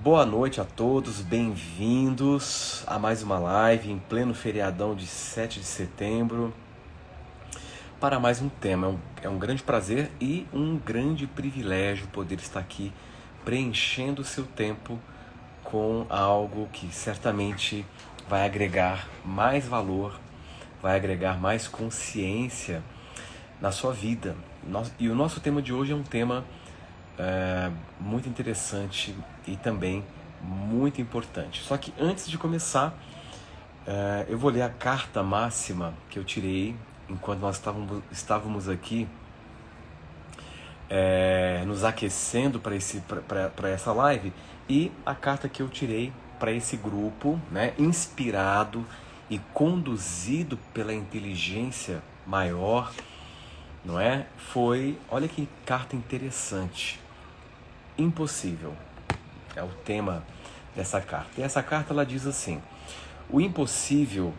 Boa noite a todos, bem-vindos a mais uma live em pleno feriadão de 7 de setembro para mais um tema. É um grande prazer e um grande privilégio poder estar aqui preenchendo o seu tempo com algo que certamente vai agregar mais valor, vai agregar mais consciência na sua vida. E o nosso tema de hoje é um tema muito interessante e também muito importante. Só que antes de começar, eu vou ler a carta máxima que eu tirei enquanto nós estávamos aqui nos aquecendo para essa live, e a carta que eu tirei para esse grupo, né, inspirado e conduzido pela inteligência maior, não é? Foi, olha que carta interessante. Impossível é o tema dessa carta. E essa carta ela diz assim: o impossível,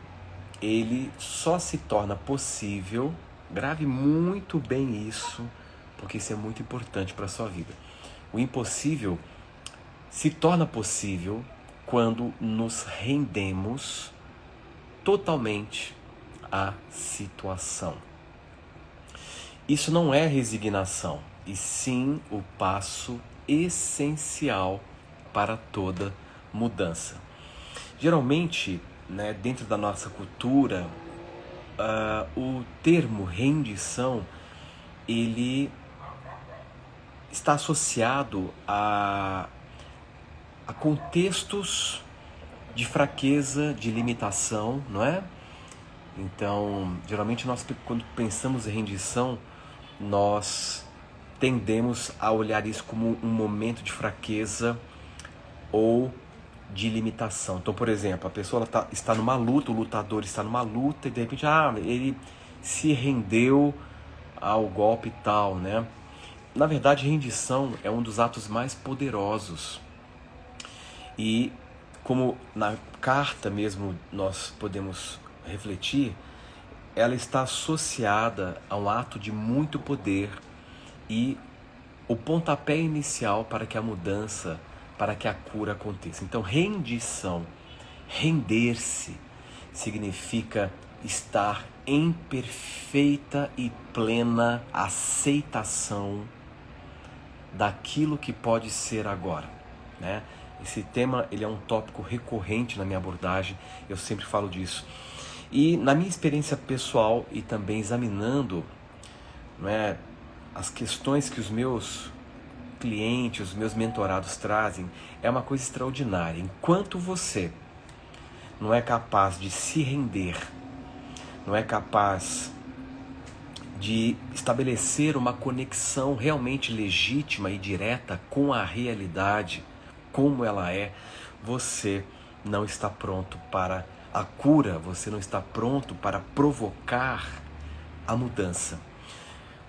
ele só se torna possível. Grave muito bem isso, porque isso é muito importante para a sua vida. O impossível se torna possível quando nos rendemos totalmente à situação. Isso não é resignação, e sim o passo essencial para toda mudança. Geralmente, né, dentro da nossa cultura, o termo rendição, ele está associado a contextos de fraqueza, de limitação, não é? Então, geralmente nós, quando pensamos em rendição, nós tendemos a olhar isso como um momento de fraqueza ou de limitação. Então, por exemplo, a pessoa está numa luta, o lutador está numa luta e de repente ele se rendeu ao golpe tal, né? Na verdade, rendição é um dos atos mais poderosos. E como na carta mesmo nós podemos refletir, ela está associada a um ato de muito poder e o pontapé inicial para que a mudança, para que a cura aconteça. Então, rendição, render-se, significa estar em perfeita e plena aceitação daquilo que pode ser agora, né? Esse tema, ele é um tópico recorrente na minha abordagem, eu sempre falo disso. E na minha experiência pessoal e também examinando, não é, as questões que os meus clientes, os meus mentorados trazem, é uma coisa extraordinária. Enquanto você não é capaz de se render, não é capaz de estabelecer uma conexão realmente legítima e direta com a realidade, como ela é, você não está pronto para a cura, você não está pronto para provocar a mudança.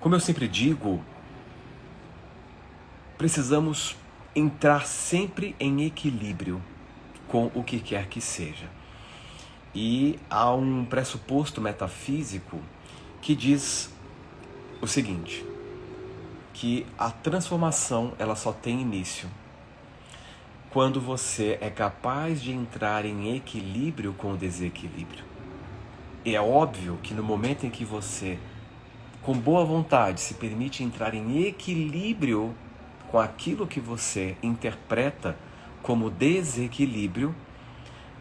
Como eu sempre digo, precisamos entrar sempre em equilíbrio com o que quer que seja. E há um pressuposto metafísico que diz o seguinte, que a transformação ela só tem início quando você é capaz de entrar em equilíbrio com o desequilíbrio. E é óbvio que no momento em que você, com boa vontade, se permite entrar em equilíbrio com aquilo que você interpreta como desequilíbrio,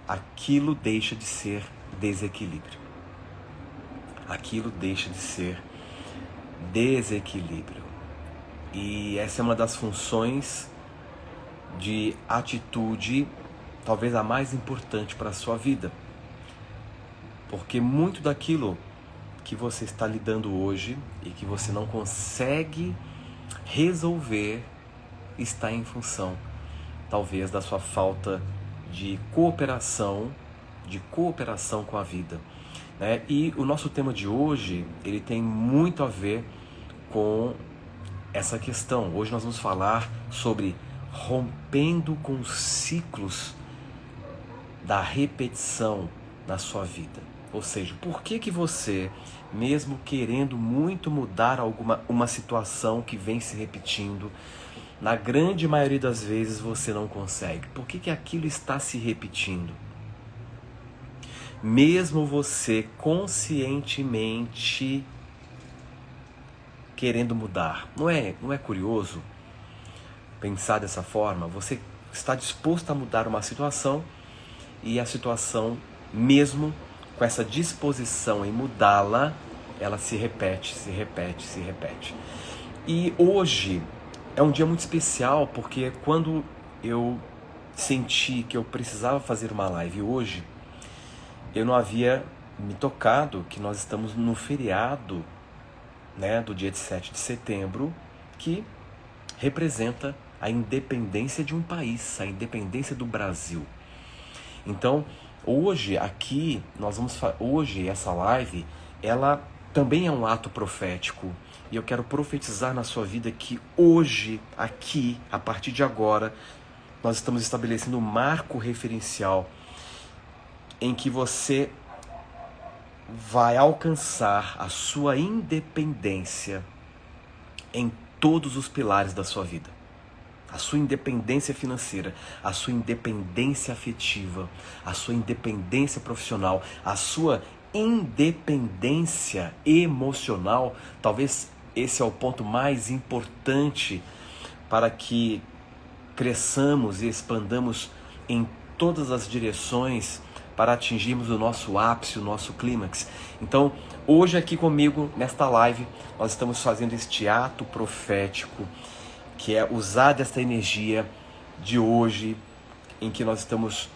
aquilo deixa de ser desequilíbrio. Aquilo deixa de ser desequilíbrio. E essa é uma das funções de atitude, talvez a mais importante para a sua vida. Porque muito daquilo que você está lidando hoje e que você não consegue resolver está em função, talvez, da sua falta de cooperação com a vida, né? E o nosso tema de hoje, ele tem muito a ver com essa questão. Hoje nós vamos falar sobre rompendo com os ciclos da repetição na sua vida. Ou seja, por que você, mesmo querendo muito mudar uma situação que vem se repetindo, na grande maioria das vezes você não consegue? Por que aquilo está se repetindo? Mesmo você conscientemente querendo mudar. Não é curioso pensar dessa forma? Você está disposto a mudar uma situação e a situação, mesmo com essa disposição em mudá-la, ela se repete, se repete, se repete. E hoje é um dia muito especial, porque quando eu senti que eu precisava fazer uma live hoje, eu não havia me tocado que nós estamos no feriado, né, do dia de 7 de setembro, que representa a independência de um país, a independência do Brasil. Então, hoje aqui, hoje essa live, ela também é um ato profético. E eu quero profetizar na sua vida que hoje, aqui, a partir de agora, nós estamos estabelecendo um marco referencial em que você vai alcançar a sua independência em todos os pilares da sua vida. A sua independência financeira, a sua independência afetiva, a sua independência profissional, a sua independência emocional. Talvez esse é o ponto mais importante para que cresçamos e expandamos em todas as direções para atingirmos o nosso ápice, o nosso clímax. Então, hoje aqui comigo, nesta live, nós estamos fazendo este ato profético, que é usar desta energia de hoje, em que nós estamos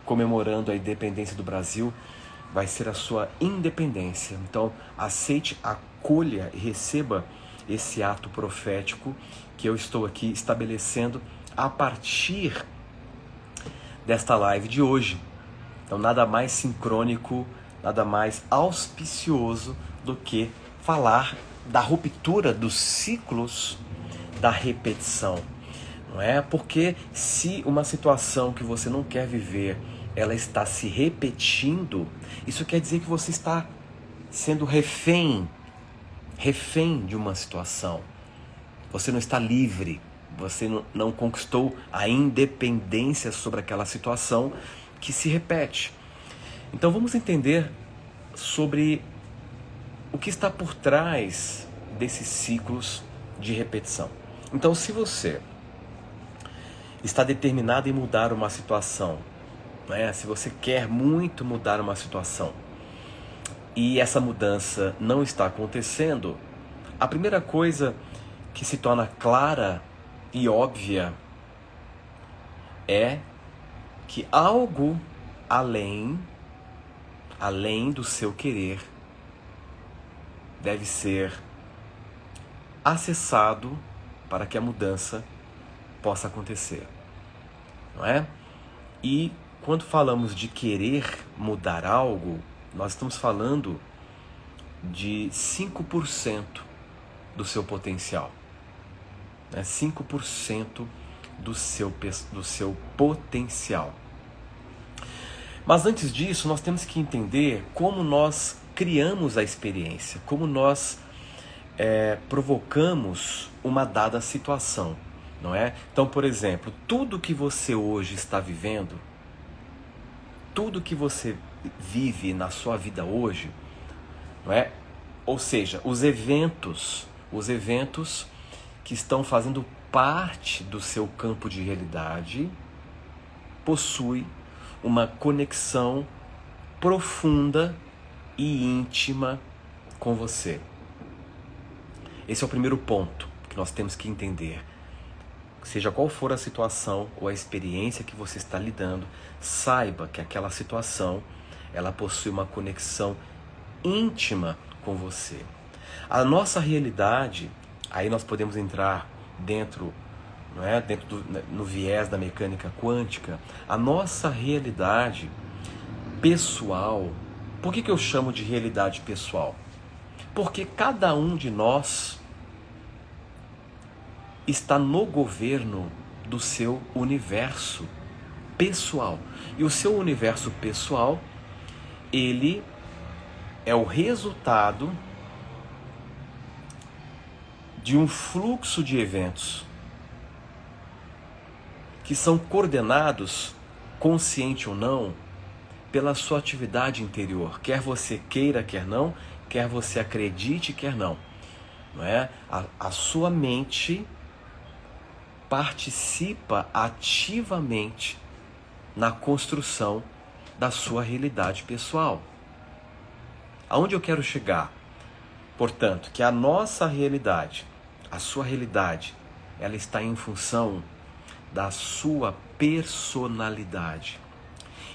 comemorando a independência do Brasil, vai ser a sua independência. Então, aceite, acolha e receba esse ato profético que eu estou aqui estabelecendo a partir desta live de hoje. Então, nada mais sincrônico, nada mais auspicioso do que falar da ruptura dos ciclos da repetição, não é? Porque se uma situação que você não quer viver, ela está se repetindo, isso quer dizer que você está sendo refém de uma situação. Você não está livre, você não conquistou a independência sobre aquela situação que se repete. Então vamos entender sobre o que está por trás desses ciclos de repetição. Então, se você está determinado em mudar uma situação, né? Se você quer muito mudar uma situação e essa mudança não está acontecendo, a primeira coisa que se torna clara e óbvia é que algo além do seu querer deve ser acessado para que a mudança possa acontecer, não é? E quando falamos de querer mudar algo, nós estamos falando de 5% do seu potencial, né? 5% do seu potencial. Mas antes disso, nós temos que entender como nós criamos a experiência, como nós provocamos uma dada situação, não é? Então, por exemplo, tudo que você hoje está vivendo, tudo que você vive na sua vida hoje, não é? Ou seja, os eventos que estão fazendo parte do seu campo de realidade possuem uma conexão profunda e íntima com você. Esse é o primeiro ponto que nós temos que entender. Seja qual for a situação ou a experiência que você está lidando, saiba que aquela situação, ela possui uma conexão íntima com você. A nossa realidade, aí nós podemos entrar dentro, não é? No viés da mecânica quântica, a nossa realidade pessoal. Por que eu chamo de realidade pessoal? Porque cada um de nós está no governo do seu universo pessoal. E o seu universo pessoal, ele é o resultado de um fluxo de eventos. que são coordenados, consciente ou não, pela sua atividade interior. Quer você queira, quer não, quer você acredite, quer não. Não é? A sua mente participa ativamente na construção da sua realidade pessoal. Aonde eu quero chegar? Portanto, que a nossa realidade, a sua realidade, ela está em função da sua personalidade.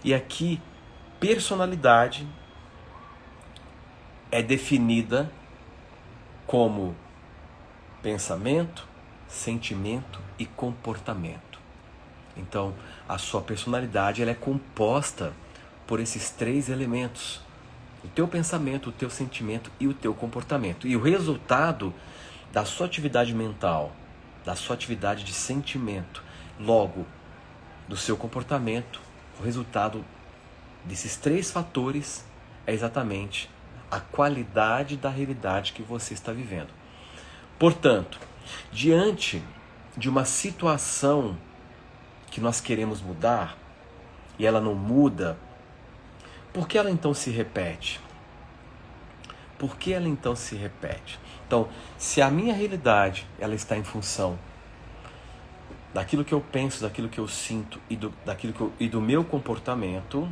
E aqui, personalidade é definida como pensamento, sentimento e comportamento. Então, a sua personalidade ela é composta por esses 3 elementos: o teu pensamento, o teu sentimento e o teu comportamento. E o resultado da sua atividade mental, da sua atividade de sentimento, logo do seu comportamento, o resultado desses 3 fatores é exatamente a qualidade da realidade que você está vivendo. Portanto, diante de uma situação que nós queremos mudar e ela não muda, por que ela então se repete? Por que ela então se repete? Então, se a minha realidade ela está em função daquilo que eu penso, daquilo que eu sinto e do meu comportamento,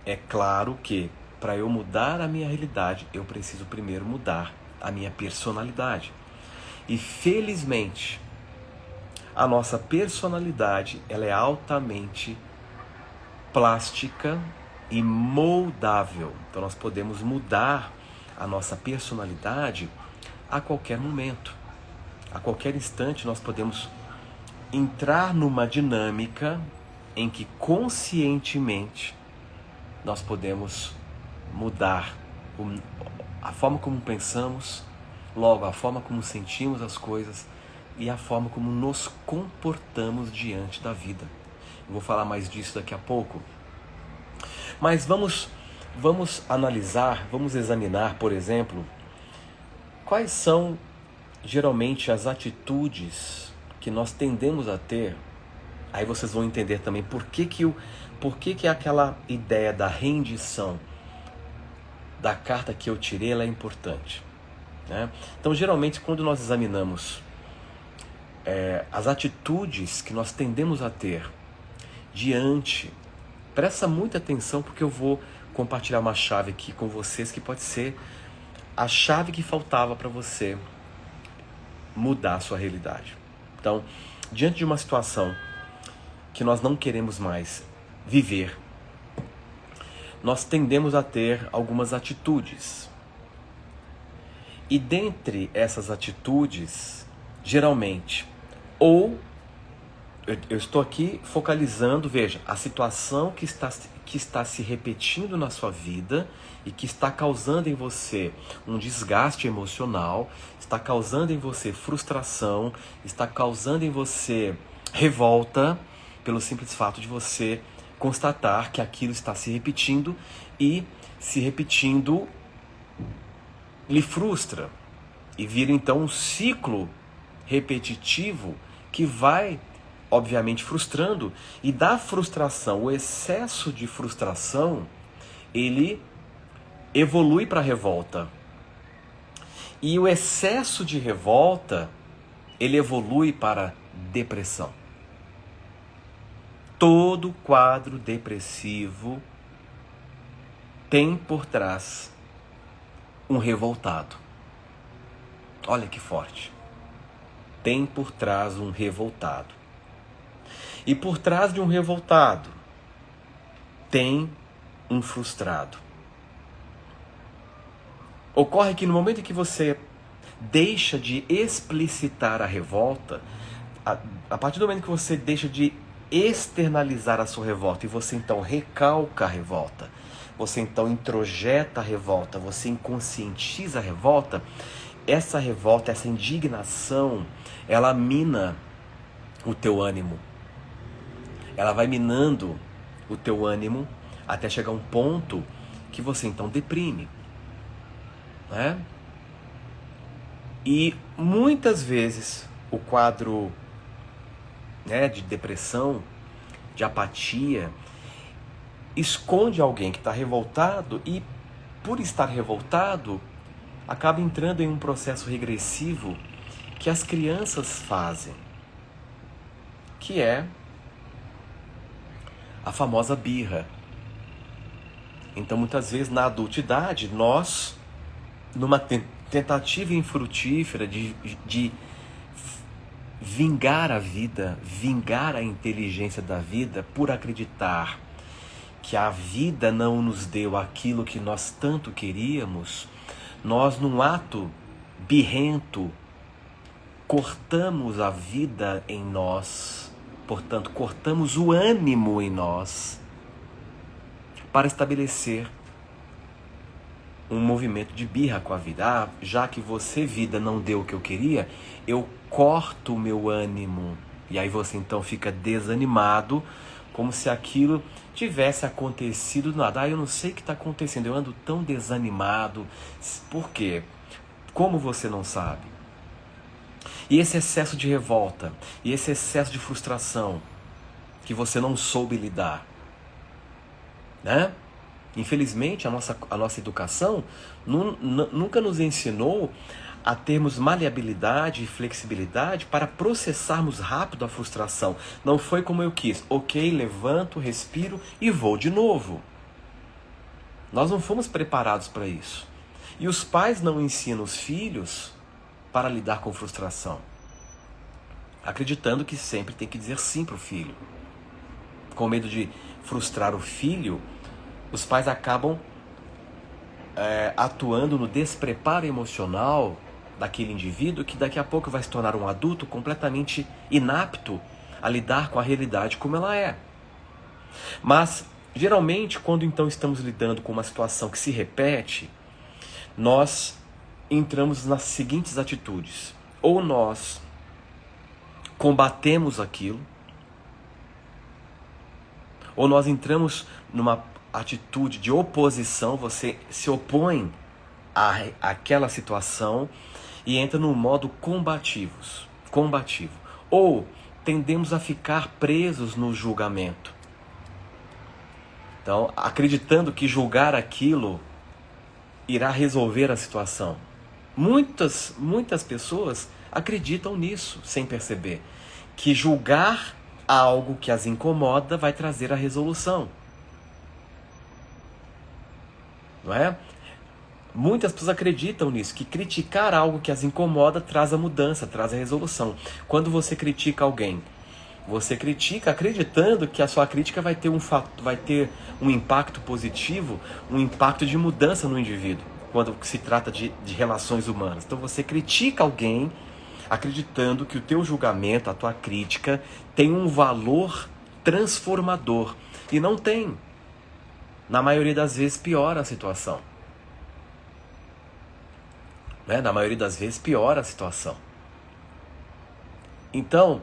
é claro que para eu mudar a minha realidade, eu preciso primeiro mudar a minha personalidade. E felizmente, a nossa personalidade ela é altamente plástica e moldável. Então nós podemos mudar a nossa personalidade a qualquer momento. A qualquer instante nós podemos entrar numa dinâmica em que conscientemente nós podemos mudar a forma como pensamos, logo a forma como sentimos as coisas e a forma como nos comportamos diante da vida. Eu vou falar mais disso daqui a pouco. Mas vamos analisar, vamos examinar, por exemplo, quais são geralmente as atitudes que nós tendemos a ter. Aí vocês vão entender também por que aquela ideia da rendição da carta que eu tirei ela é importante, né? Então, geralmente, quando nós examinamos as atitudes que nós tendemos a ter diante, presta muita atenção porque eu vou compartilhar uma chave aqui com vocês que pode ser a chave que faltava para você mudar a sua realidade. Então, diante de uma situação que nós não queremos mais viver, nós tendemos a ter algumas atitudes. E dentre essas atitudes, geralmente, ou eu estou aqui focalizando, veja, a situação que está se repetindo na sua vida e que está causando em você um desgaste emocional, está causando em você frustração, está causando em você revolta, pelo simples fato de você constatar que aquilo está se repetindo e se repetindo lhe frustra e vira então um ciclo repetitivo que vai obviamente frustrando, e da frustração, o excesso de frustração, ele evolui para a revolta. E o excesso de revolta, ele evolui para depressão. Todo quadro depressivo tem por trás um revoltado. Olha que forte. Tem por trás um revoltado. E por trás de um revoltado, tem um frustrado. Ocorre que no momento em que você deixa de explicitar a revolta, a partir do momento que você deixa de externalizar a sua revolta e você então recalca a revolta, você então introjeta a revolta, você inconscientiza a revolta, essa revolta, essa indignação, ela mina o teu ânimo. Ela vai minando o teu ânimo até chegar a um ponto que você então deprime, né? E muitas vezes o quadro né, de depressão, de apatia, esconde alguém que está revoltado e, por estar revoltado, acaba entrando em um processo regressivo que as crianças fazem, que é a famosa birra. Então, muitas vezes, na adultidade, nós, numa tentativa infrutífera de vingar a vida, vingar a inteligência da vida, por acreditar que a vida não nos deu aquilo que nós tanto queríamos, nós, num ato birrento, cortamos a vida em nós, portanto, cortamos o ânimo em nós, para estabelecer um movimento de birra com a vida. Ah, já que você, vida, não deu o que eu queria, eu corto o meu ânimo. E aí você então fica desanimado, como se aquilo tivesse acontecido do nada. Ah, eu não sei o que está acontecendo, eu ando tão desanimado. Por quê? Como você não sabe? E esse excesso de revolta, e esse excesso de frustração que você não soube lidar, né? Infelizmente, a nossa educação nunca nos ensinou a termos maleabilidade e flexibilidade para processarmos rápido a frustração. Não foi como eu quis. Ok, levanto, respiro e vou de novo. Nós não fomos preparados para isso. E os pais não ensinam os filhos para lidar com frustração, acreditando que sempre tem que dizer sim para o filho. Com medo de frustrar o filho, os pais acabam atuando no despreparo emocional daquele indivíduo, que daqui a pouco vai se tornar um adulto completamente inapto a lidar com a realidade como ela é. Mas, geralmente, quando então estamos lidando com uma situação que se repete, nós entramos nas seguintes atitudes. Ou nós combatemos aquilo, ou nós entramos numa atitude de oposição, você se opõe àquela situação e entra no modo combativo. Ou tendemos a ficar presos no julgamento. Então, acreditando que julgar aquilo irá resolver a situação. Muitas pessoas acreditam nisso, sem perceber, que julgar algo que as incomoda vai trazer a resolução. Não é? Muitas pessoas acreditam nisso, que criticar algo que as incomoda traz a mudança, traz a resolução. Quando você critica alguém, você critica acreditando que a sua crítica vai ter um impacto positivo, um impacto de mudança no indivíduo, quando se trata de relações humanas. Então você critica alguém acreditando que o teu julgamento, a tua crítica, tem um valor transformador. E não tem. Na maioria das vezes piora a situação. Na maioria das vezes piora a situação. Então,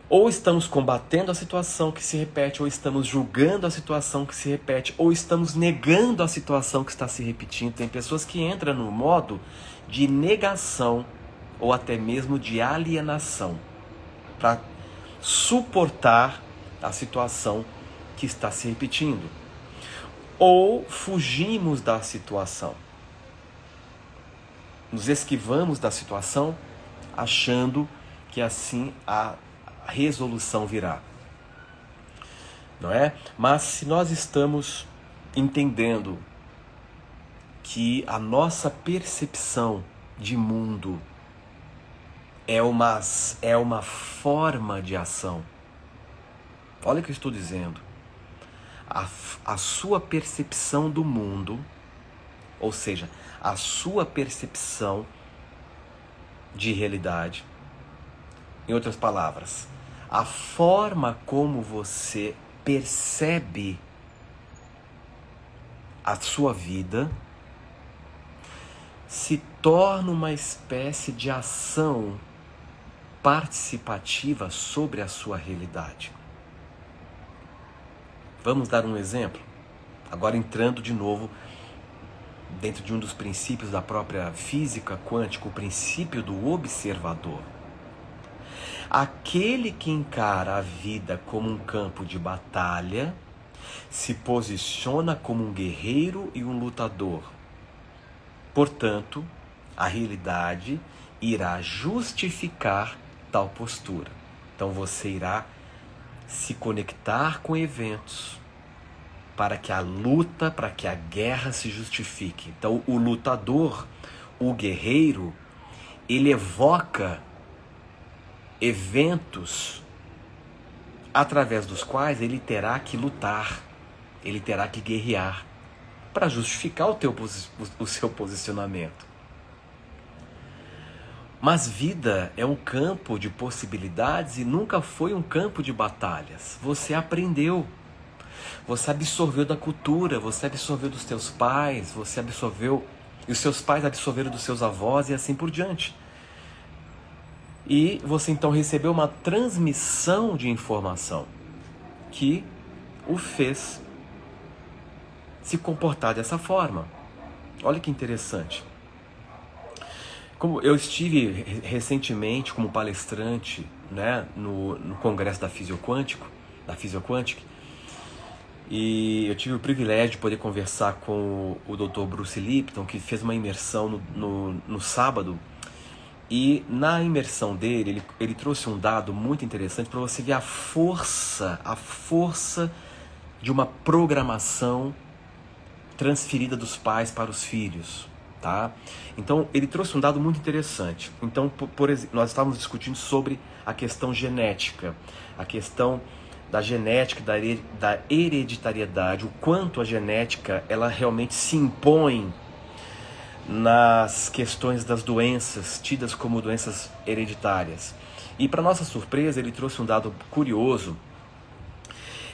ou estamos combatendo a situação que se repete, ou estamos julgando a situação que se repete, ou estamos negando a situação que está se repetindo. Tem pessoas que entram no modo de negação, ou até mesmo de alienação, para suportar a situação que está se repetindo. Ou fugimos da situação. Nos esquivamos da situação, achando que assim a resolução virá. Não é? Mas se nós estamos entendendo que a nossa percepção de mundo é uma forma de ação. Olha o que eu estou dizendo. A sua percepção do mundo, ou seja, a sua percepção de realidade, em outras palavras, a forma como você percebe a sua vida se torna uma espécie de ação participativa sobre a sua realidade. Vamos dar um exemplo? Agora entrando de novo dentro de um dos princípios da própria física quântica, o princípio do observador. Aquele que encara a vida como um campo de batalha se posiciona como um guerreiro e um lutador. Portanto, a realidade irá justificar tal postura. Então você irá se conectar com eventos para que a luta, para que a guerra se justifique. Então o lutador, o guerreiro, ele evoca eventos através dos quais ele terá que lutar, ele terá que guerrear para justificar o seu posicionamento. Mas vida é um campo de possibilidades e nunca foi um campo de batalhas. Você aprendeu, você absorveu da cultura, você absorveu dos teus pais, você absorveu, e os seus pais absorveram dos seus avós e assim por diante. E você então recebeu uma transmissão de informação que o fez se comportar dessa forma. Olha que interessante. Como eu estive recentemente como palestrante, né, no congresso da Fisioquantic, e eu tive o privilégio de poder conversar com o Dr. Bruce Lipton, que fez uma imersão no sábado. E na imersão dele, ele trouxe um dado muito interessante para você ver a força de uma programação transferida dos pais para os filhos, tá? Então, ele trouxe um dado muito interessante. Então, por exemplo, nós estávamos discutindo sobre a questão genética, a questão da genética, da hereditariedade, o quanto a genética ela realmente se impõe nas questões das doenças tidas como doenças hereditárias. E para nossa surpresa, ele trouxe um dado curioso,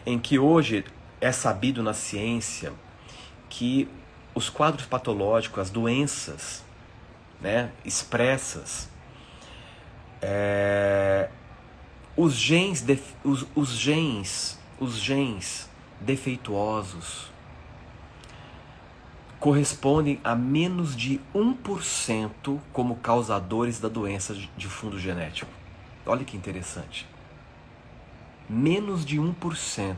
em que hoje é sabido na ciência que os quadros patológicos, as doenças, né, expressas, os genes defeituosos correspondem a menos de 1% como causadores da doença de fundo genético. Olha que interessante. Menos de 1%.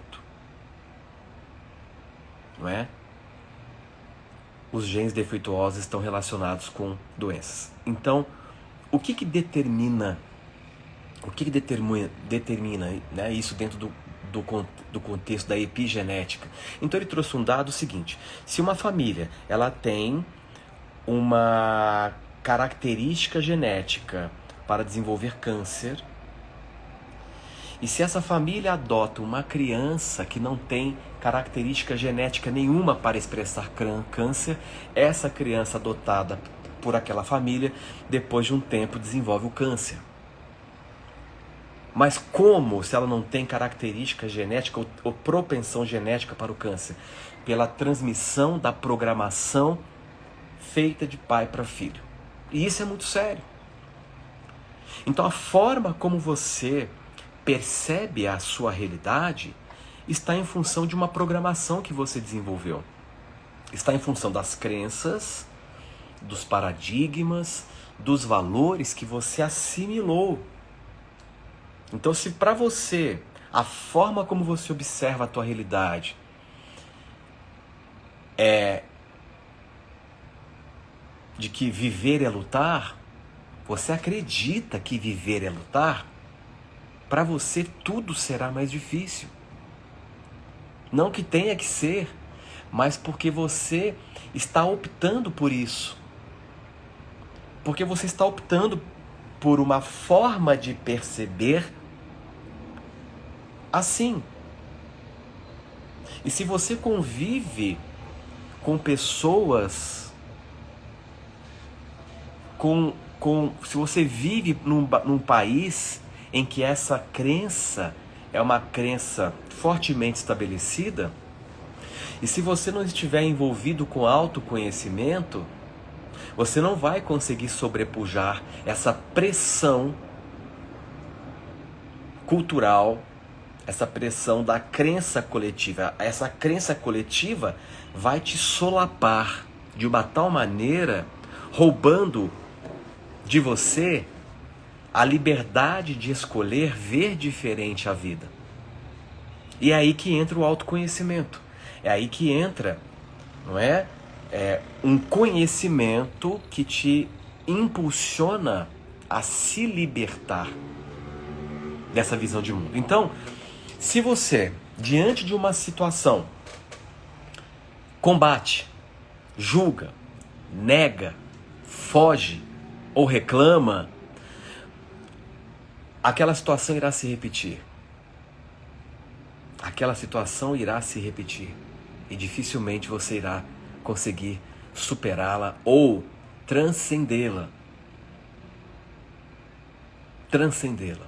Não é? Os genes defeituosos estão relacionados com doenças. Então, o que determina né, isso dentro do contexto da epigenética? Então ele trouxe um dado seguinte: se uma família ela tem uma característica genética para desenvolver câncer, e se essa família adota uma criança que não tem característica genética nenhuma para expressar câncer, essa criança adotada por aquela família, depois de um tempo, desenvolve o câncer. Mas como se ela não tem característica genética ou propensão genética para o câncer? Pela transmissão da programação feita de pai para filho. E isso é muito sério. Então a forma como você percebe a sua realidade está em função de uma programação que você desenvolveu. Está em função das crenças, dos paradigmas, dos valores que você assimilou. Então, se para você a forma como você observa a tua realidade é de que viver é lutar, você acredita que viver é lutar, para você tudo será mais difícil. Não que tenha que ser, mas porque você está optando por isso. Porque você está optando por uma forma de perceber assim. E se você convive com pessoas, se você vive num país em que essa crença é uma crença fortemente estabelecida, e se você não estiver envolvido com autoconhecimento, você não vai conseguir sobrepujar essa pressão cultural, essa pressão da crença coletiva. Essa crença coletiva vai te solapar de uma tal maneira, roubando de você a liberdade de escolher ver diferente a vida. E é aí que entra o autoconhecimento. É aí que entra, não é? Um conhecimento que te impulsiona a se libertar dessa visão de mundo. Então, se você, diante de uma situação, combate, julga, nega, foge ou reclama, aquela situação irá se repetir. Aquela situação irá se repetir. E dificilmente você irá conseguir superá-la ou transcendê-la. Transcendê-la.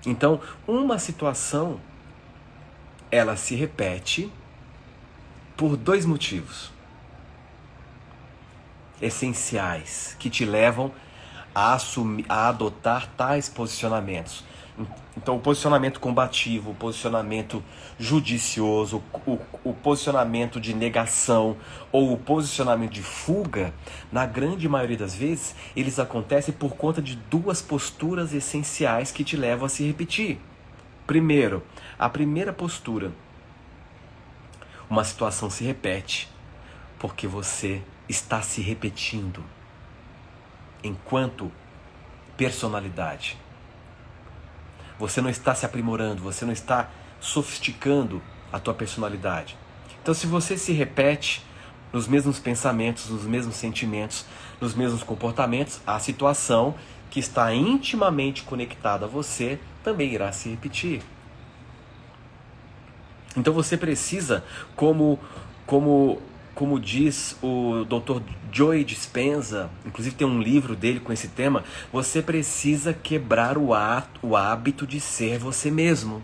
Então, uma situação, ela se repete por dois motivos essenciais que te levam a adotar tais posicionamentos. Então, o posicionamento combativo, o posicionamento judicioso, o posicionamento de negação ou o posicionamento de fuga, na grande maioria das vezes, eles acontecem por conta de duas posturas essenciais que te levam a se repetir. Primeiro, a primeira postura. Uma situação se repete porque você está se repetindo enquanto personalidade. Você não está se aprimorando, você não está sofisticando a tua personalidade. Então, se você se repete nos mesmos pensamentos, nos mesmos sentimentos, nos mesmos comportamentos, a situação que está intimamente conectada a você também irá se repetir. Então você precisa, como diz o Dr. Joe Dispenza, inclusive tem um livro dele com esse tema, você precisa quebrar o hábito de ser você mesmo.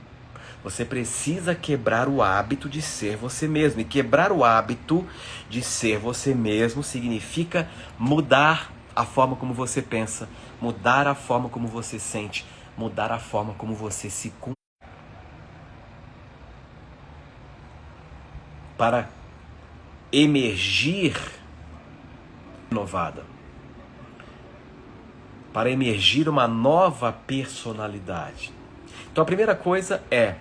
Você precisa quebrar o hábito de ser você mesmo. E quebrar o hábito de ser você mesmo significa mudar a forma como você pensa, mudar a forma como você sente, mudar a forma como você se comporta. Para emergir renovada, para emergir uma nova personalidade. Então a primeira coisa é,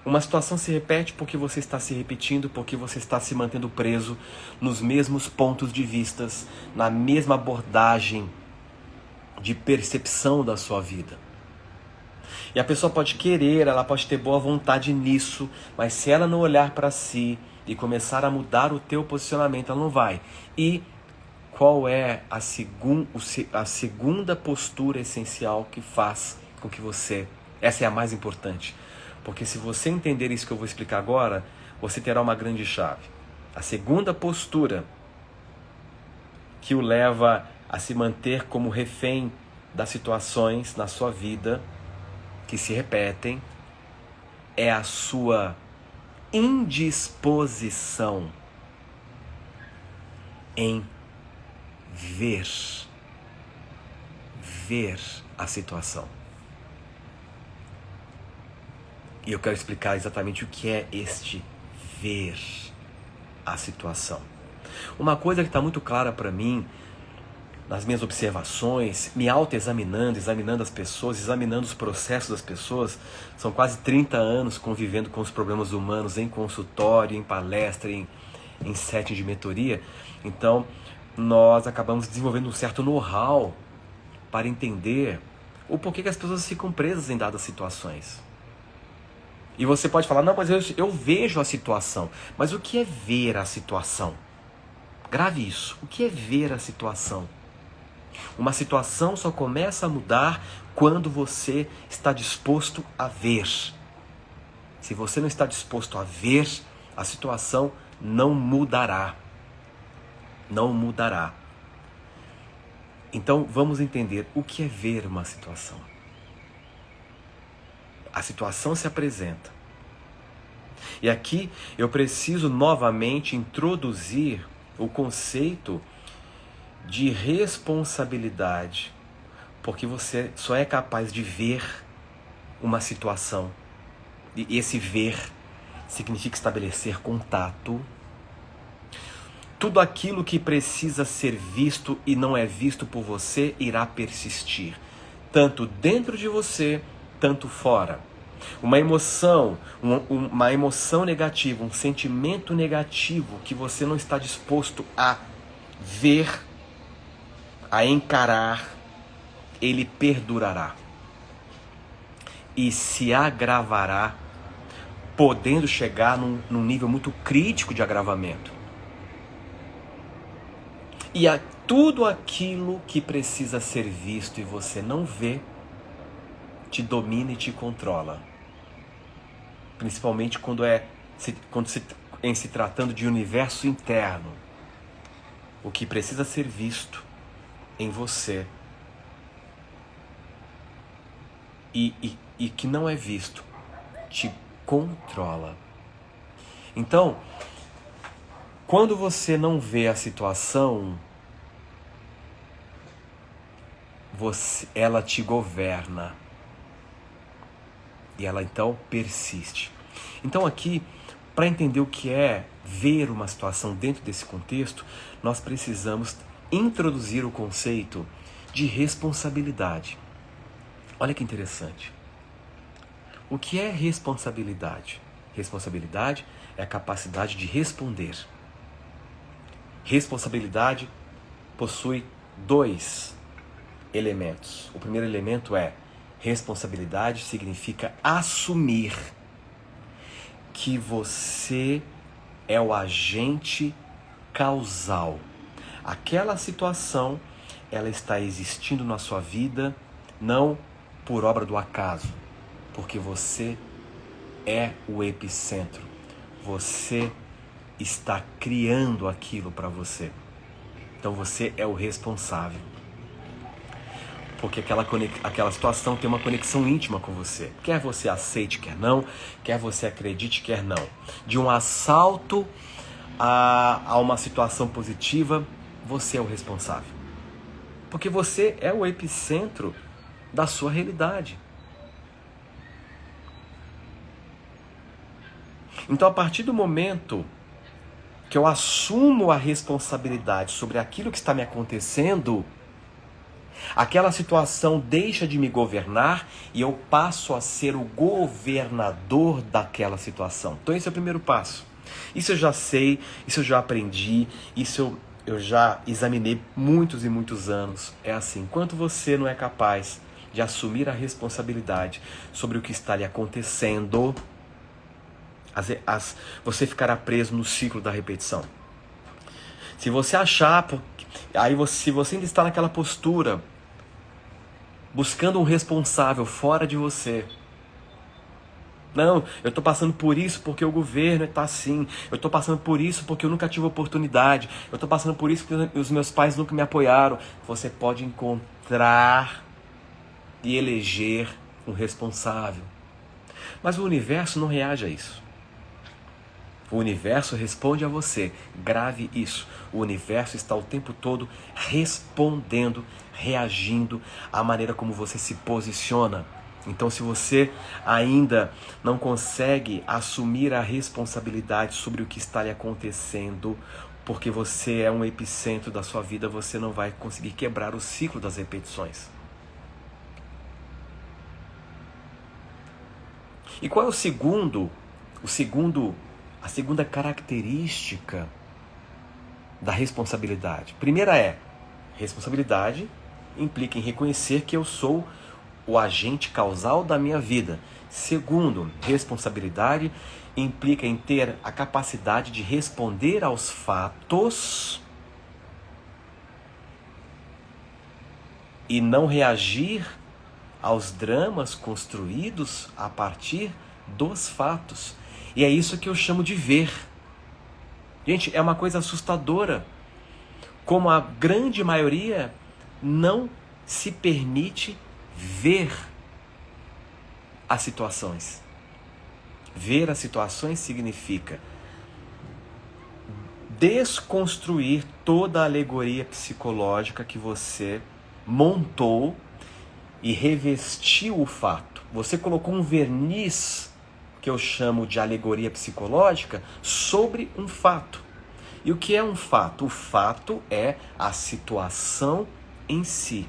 uma situação se repete porque você está se repetindo, porque você está se mantendo preso nos mesmos pontos de vistas, na mesma abordagem de percepção da sua vida. E a pessoa pode querer, ela pode ter boa vontade nisso, mas se ela não olhar para si e começar a mudar o teu posicionamento, ela não vai. E qual é a segunda postura essencial que faz com que você... Essa é a mais importante. Porque se você entender isso que eu vou explicar agora, você terá uma grande chave. A segunda postura que o leva a se manter como refém das situações na sua vida que se repetem é a sua indisposição em ver a situação. E eu quero explicar exatamente o que é este ver a situação. Uma coisa que está muito clara para mim, nas minhas observações, me autoexaminando, examinando as pessoas, examinando os processos das pessoas, são quase 30 anos convivendo com os problemas humanos em consultório, em palestra, em setting de mentoria. Então, nós acabamos desenvolvendo um certo know-how para entender o porquê que as pessoas ficam presas em dadas situações. E você pode falar, não, mas eu vejo a situação. Mas o que é ver a situação? Grave isso. O que é ver a situação? Uma situação só começa a mudar quando você está disposto a ver. Se você não está disposto a ver, a situação não mudará. Não mudará. Então vamos entender o que é ver uma situação. A situação se apresenta. E aqui eu preciso novamente introduzir o conceito de responsabilidade, porque você só é capaz de ver uma situação. E esse ver significa estabelecer contato. Tudo aquilo que precisa ser visto e não é visto por você irá persistir. tanto dentro de você, tanto fora. Uma emoção, uma emoção negativa, um sentimento negativo que você não está disposto a ver, a encarar, ele perdurará e se agravará, podendo chegar num nível muito crítico de agravamento. E tudo aquilo que precisa ser visto e você não vê, te domina e te controla. Principalmente quando se tratando de universo interno. O que precisa ser visto em você e que não é visto, te controla. Então, quando você não vê a situação, ela te governa. E ela então persiste. Então aqui, para entender o que é ver uma situação dentro desse contexto, nós precisamos introduzir o conceito de responsabilidade. Olha que interessante. O que é responsabilidade? Responsabilidade é a capacidade de responder. Responsabilidade possui 2 elementos. O primeiro elemento é: responsabilidade significa assumir que você é o agente causal. Aquela situação, ela está existindo na sua vida não por obra do acaso, porque você é o epicentro. Você está criando aquilo para você. Então você é o responsável. Porque aquela situação tem uma conexão íntima com você. Quer você aceite, quer não. Quer você acredite, quer não. De um assalto a uma situação positiva, você é o responsável. Porque você é o epicentro da sua realidade. Então, a partir do momento que eu assumo a responsabilidade sobre aquilo que está me acontecendo, aquela situação deixa de me governar e eu passo a ser o governador daquela situação. Então esse é o primeiro passo. Isso eu já sei, isso eu já aprendi, isso eu já examinei muitos e muitos anos. É assim, enquanto você não é capaz de assumir a responsabilidade sobre o que está lhe acontecendo, você ficará preso no ciclo da repetição. Se você achar, se você ainda está naquela postura, buscando um responsável fora de você. Não, eu estou passando por isso porque o governo está assim. Eu estou passando por isso porque eu nunca tive oportunidade. Eu estou passando por isso porque os meus pais nunca me apoiaram. Você pode encontrar e eleger um responsável. Mas o universo não reage a isso. O universo responde a você. Grave isso. O universo está o tempo todo respondendo, reagindo à maneira como você se posiciona. Então, se você ainda não consegue assumir a responsabilidade sobre o que está lhe acontecendo, porque você é um epicentro da sua vida, você não vai conseguir quebrar o ciclo das repetições. E qual é a segunda característica da responsabilidade? Primeira é, responsabilidade implica em reconhecer que eu sou o agente causal da minha vida. Segundo, responsabilidade implica em ter a capacidade de responder aos fatos e não reagir aos dramas construídos a partir dos fatos. E é isso que eu chamo de ver. Gente, é uma coisa assustadora como a grande maioria não se permite ver as situações. Ver as situações significa desconstruir toda a alegoria psicológica que você montou e revestiu o fato. Você colocou um verniz, que eu chamo de alegoria psicológica, sobre um fato. E o que é um fato? O fato é a situação em si.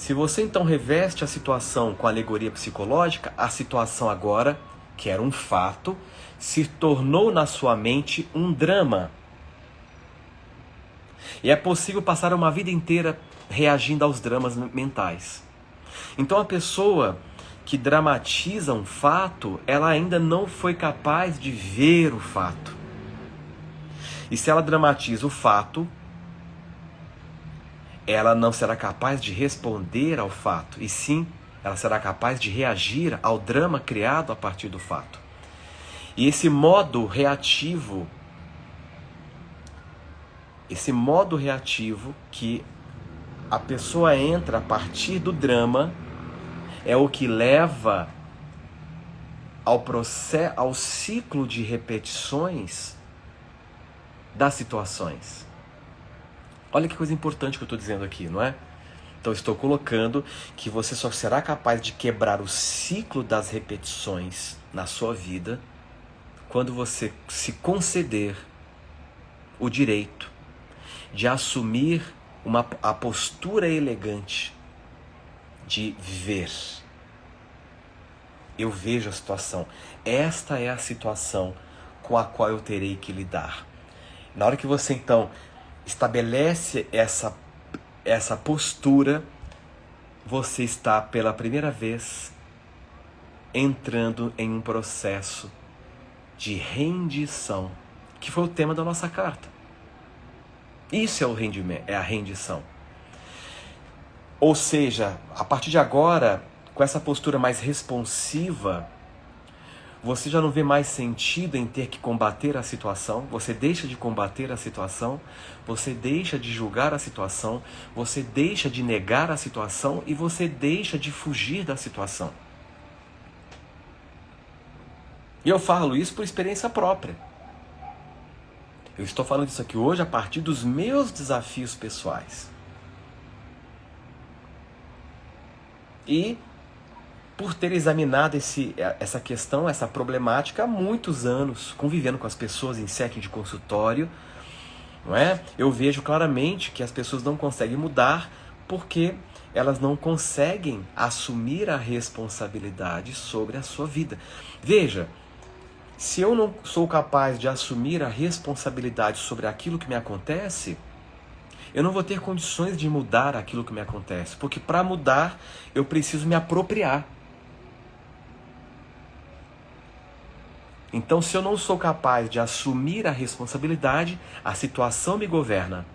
Se você então reveste a situação com alegoria psicológica, a situação agora, que era um fato, se tornou na sua mente um drama. E é possível passar uma vida inteira reagindo aos dramas mentais. Então a pessoa que dramatiza um fato, ela ainda não foi capaz de ver o fato. E se ela dramatiza o fato, ela não será capaz de responder ao fato, e sim, ela será capaz de reagir ao drama criado a partir do fato. E esse modo reativo que a pessoa entra a partir do drama é o que leva ao ciclo de repetições das situações. Olha que coisa importante que eu estou dizendo aqui, não é? Então estou colocando que você só será capaz de quebrar o ciclo das repetições na sua vida quando você se conceder o direito de assumir a postura elegante de ver. Eu vejo a situação. Esta é a situação com a qual eu terei que lidar. Na hora que você então estabelece essa postura, você está pela primeira vez entrando em um processo de rendição, que foi o tema da nossa carta. Isso é o rendimento, é a rendição. Ou seja, a partir de agora, com essa postura mais responsiva, você já não vê mais sentido em ter que combater a situação, você deixa de combater a situação, você deixa de julgar a situação, você deixa de negar a situação e você deixa de fugir da situação. E eu falo isso por experiência própria. Eu estou falando isso aqui hoje a partir dos meus desafios pessoais. E por ter examinado essa questão, essa problemática há muitos anos, convivendo com as pessoas em setting de consultório, não é? Eu vejo claramente que as pessoas não conseguem mudar porque elas não conseguem assumir a responsabilidade sobre a sua vida. Veja, se eu não sou capaz de assumir a responsabilidade sobre aquilo que me acontece, eu não vou ter condições de mudar aquilo que me acontece, porque para mudar eu preciso me apropriar. Então, se eu não sou capaz de assumir a responsabilidade, a situação me governa.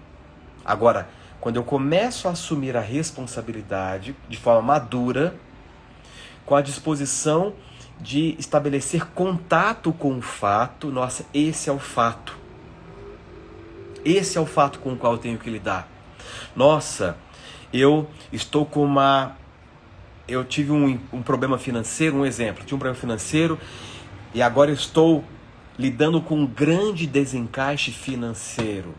Agora, quando eu começo a assumir a responsabilidade de forma madura, com a disposição de estabelecer contato com o fato, nossa, esse é o fato. Esse é o fato com o qual eu tenho que lidar. Nossa, eu tive um problema financeiro, um exemplo, tive um problema financeiro e agora eu estou lidando com um grande desencaixe financeiro.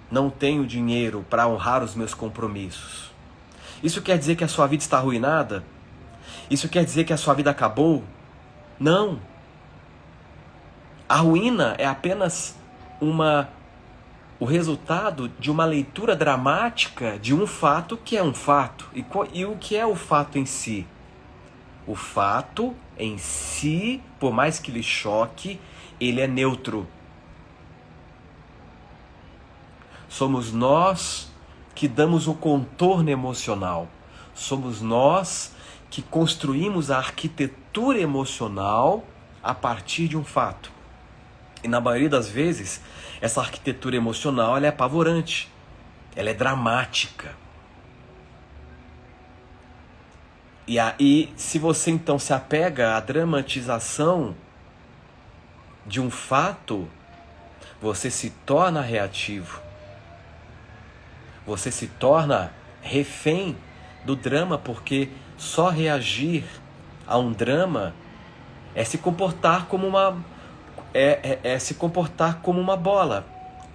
Não tenho dinheiro para honrar os meus compromissos. Isso quer dizer que a sua vida está arruinada? Isso quer dizer que a sua vida acabou? Não. A ruína é apenas o resultado de uma leitura dramática de um fato que é um fato. E o que é o fato em si? O fato em si, por mais que lhe choque, ele é neutro. Somos nós que damos o contorno emocional. Somos nós que construímos a arquitetura emocional a partir de um fato. E na maioria das vezes, essa arquitetura emocional ela é apavorante, ela é dramática. E aí, se você então se apega à dramatização de um fato, você se torna reativo. Você se torna refém do drama, porque só reagir a um drama é se comportar como se comportar como uma bola.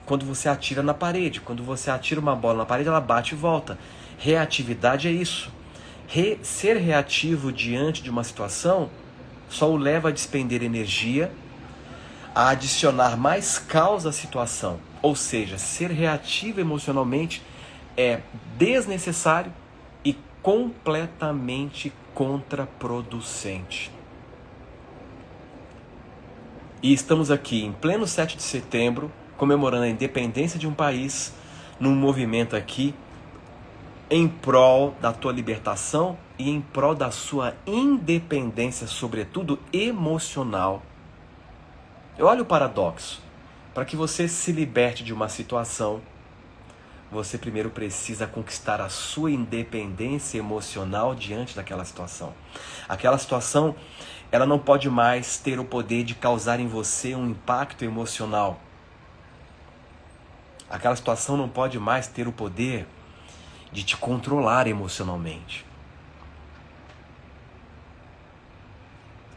Quando você atira na parede, quando você atira uma bola na parede, ela bate e volta. Reatividade é isso. Ser reativo diante de uma situação só o leva a despender energia, a adicionar mais caos à situação. Ou seja, ser reativo emocionalmente é desnecessário completamente contraproducente. E estamos aqui em pleno 7 de setembro, comemorando a independência de um país, num movimento aqui em prol da tua libertação e em prol da sua independência, sobretudo emocional. Eu olho o paradoxo. Para que você se liberte de uma situação, você primeiro precisa conquistar a sua independência emocional diante daquela situação. Aquela situação, ela não pode mais ter o poder de causar em você um impacto emocional. Aquela situação não pode mais ter o poder de te controlar emocionalmente.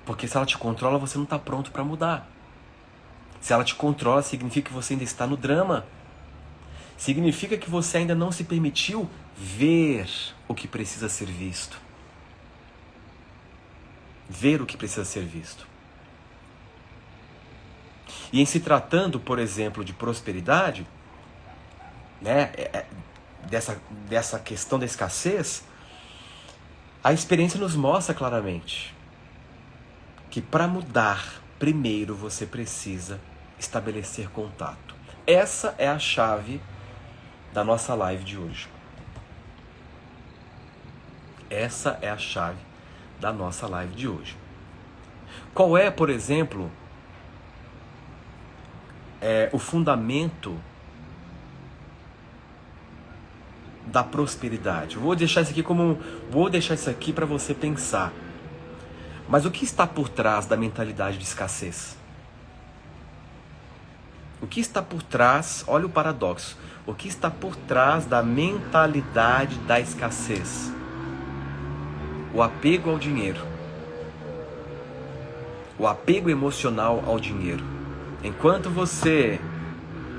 Porque se ela te controla, você não está pronto para mudar. Se ela te controla, significa que você ainda está no drama. Significa que você ainda não se permitiu ver o que precisa ser visto. Ver o que precisa ser visto. E em se tratando, por exemplo, de prosperidade, né, dessa questão da escassez, a experiência nos mostra claramente que para mudar, primeiro você precisa estabelecer contato. Essa é a chave da nossa live de hoje. Essa é a chave da nossa live de hoje. Qual é, por exemplo, o fundamento da prosperidade? Vou deixar isso aqui para você pensar. Mas o que está por trás da mentalidade de escassez? O que está por trás, olha o paradoxo, o que está por trás da mentalidade da escassez? O apego ao dinheiro. O apego emocional ao dinheiro. Enquanto você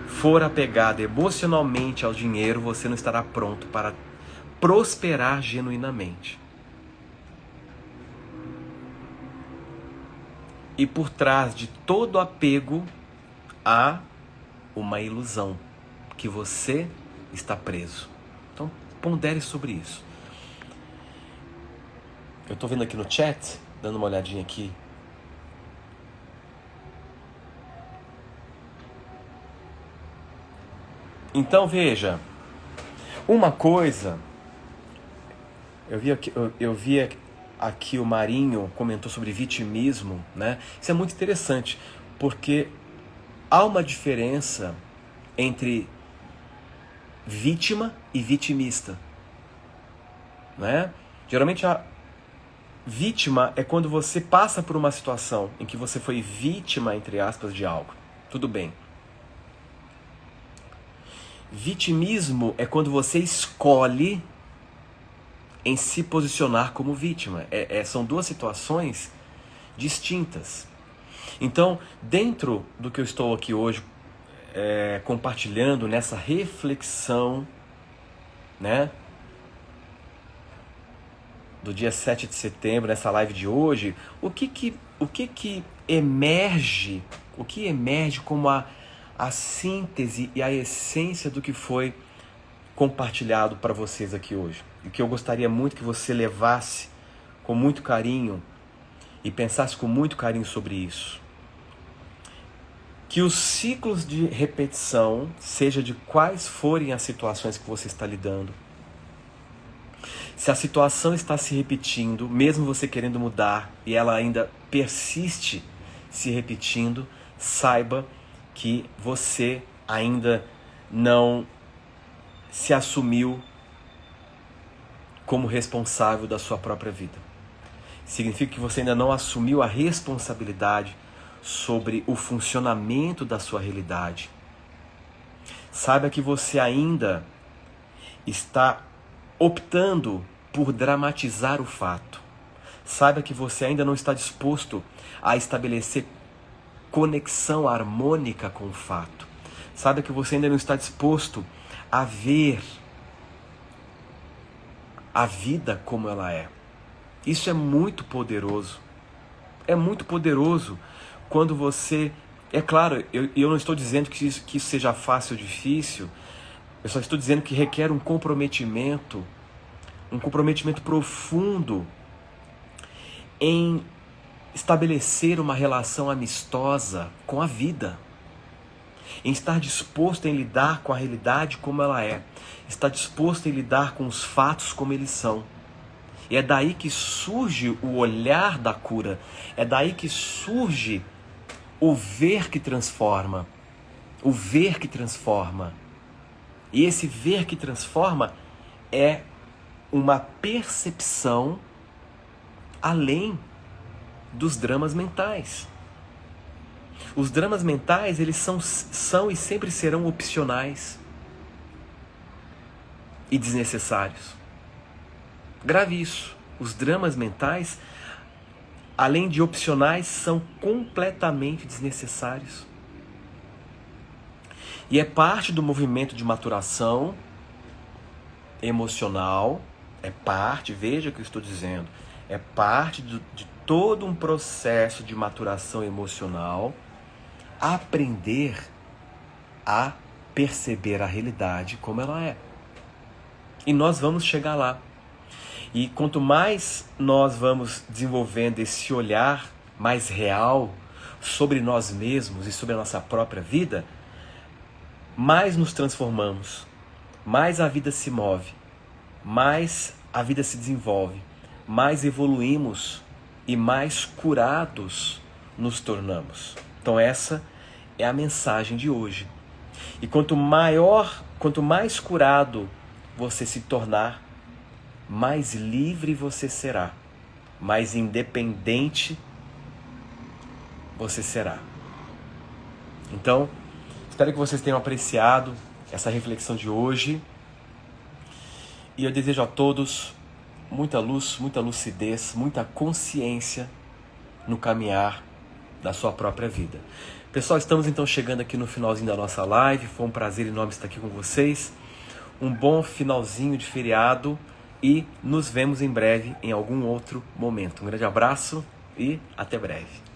for apegado emocionalmente ao dinheiro, você não estará pronto para prosperar genuinamente. E por trás de todo apego há uma ilusão, que você está preso. Então pondere sobre isso. Eu estou vendo aqui no chat, dando uma olhadinha aqui. Então veja, uma coisa, eu vi aqui o Marinho comentou sobre vitimismo, né? Isso é muito interessante, porque há uma diferença entre vítima e vitimista, né? Geralmente a vítima é quando você passa por uma situação em que você foi vítima, entre aspas, de algo. Tudo bem. Vitimismo é quando você escolhe em se posicionar como vítima. São duas situações distintas. Então, dentro do que eu estou aqui hoje compartilhando nessa reflexão, né, do dia 7 de setembro, nessa live de hoje, o que emerge como a síntese e a essência do que foi compartilhado para vocês aqui hoje. E que eu gostaria muito que você levasse com muito carinho e pensasse com muito carinho sobre isso. Que os ciclos de repetição, seja de quais forem as situações que você está lidando, se a situação está se repetindo, mesmo você querendo mudar e ela ainda persiste se repetindo, saiba que você ainda não se assumiu como responsável da sua própria vida. Significa que você ainda não assumiu a responsabilidade sobre o funcionamento da sua realidade. Saiba que você ainda está optando por dramatizar o fato. Saiba que você ainda não está disposto a estabelecer conexão harmônica com o fato. Saiba que você ainda não está disposto a ver a vida como ela é. Isso é muito poderoso. É muito poderoso quando você... É claro, eu não estou dizendo que isso seja fácil ou difícil. Eu só estou dizendo que requer um comprometimento um comprometimento profundo em estabelecer uma relação amistosa com a vida, em estar disposto em lidar com a realidade como ela é, estar disposto em lidar com os fatos como eles são. E é daí que surge o olhar da cura, é daí que surge o ver que transforma, o ver que transforma. E esse ver que transforma é uma percepção além dos dramas mentais. Os dramas mentais, eles são e sempre serão opcionais e desnecessários. Grave isso. Os dramas mentais, além de opcionais, são completamente desnecessários. E é parte do movimento de maturação emocional, veja o que eu estou dizendo, é parte de todo um processo de maturação emocional, aprender a perceber a realidade como ela é. E nós vamos chegar lá. E quanto mais nós vamos desenvolvendo esse olhar mais real sobre nós mesmos e sobre a nossa própria vida, mais nos transformamos, mais a vida se move, mais a vida se desenvolve, mais evoluímos e mais curados nos tornamos. Então essa é a mensagem de hoje. E quanto mais curado você se tornar, mais livre você será, mais independente você será. Então, espero que vocês tenham apreciado essa reflexão de hoje. E eu desejo a todos muita luz, muita lucidez, muita consciência no caminhar da sua própria vida. Pessoal, estamos então chegando aqui no finalzinho da nossa live. Foi um prazer enorme estar aqui com vocês. Um bom finalzinho de feriado e nos vemos em breve em algum outro momento. Um grande abraço e até breve.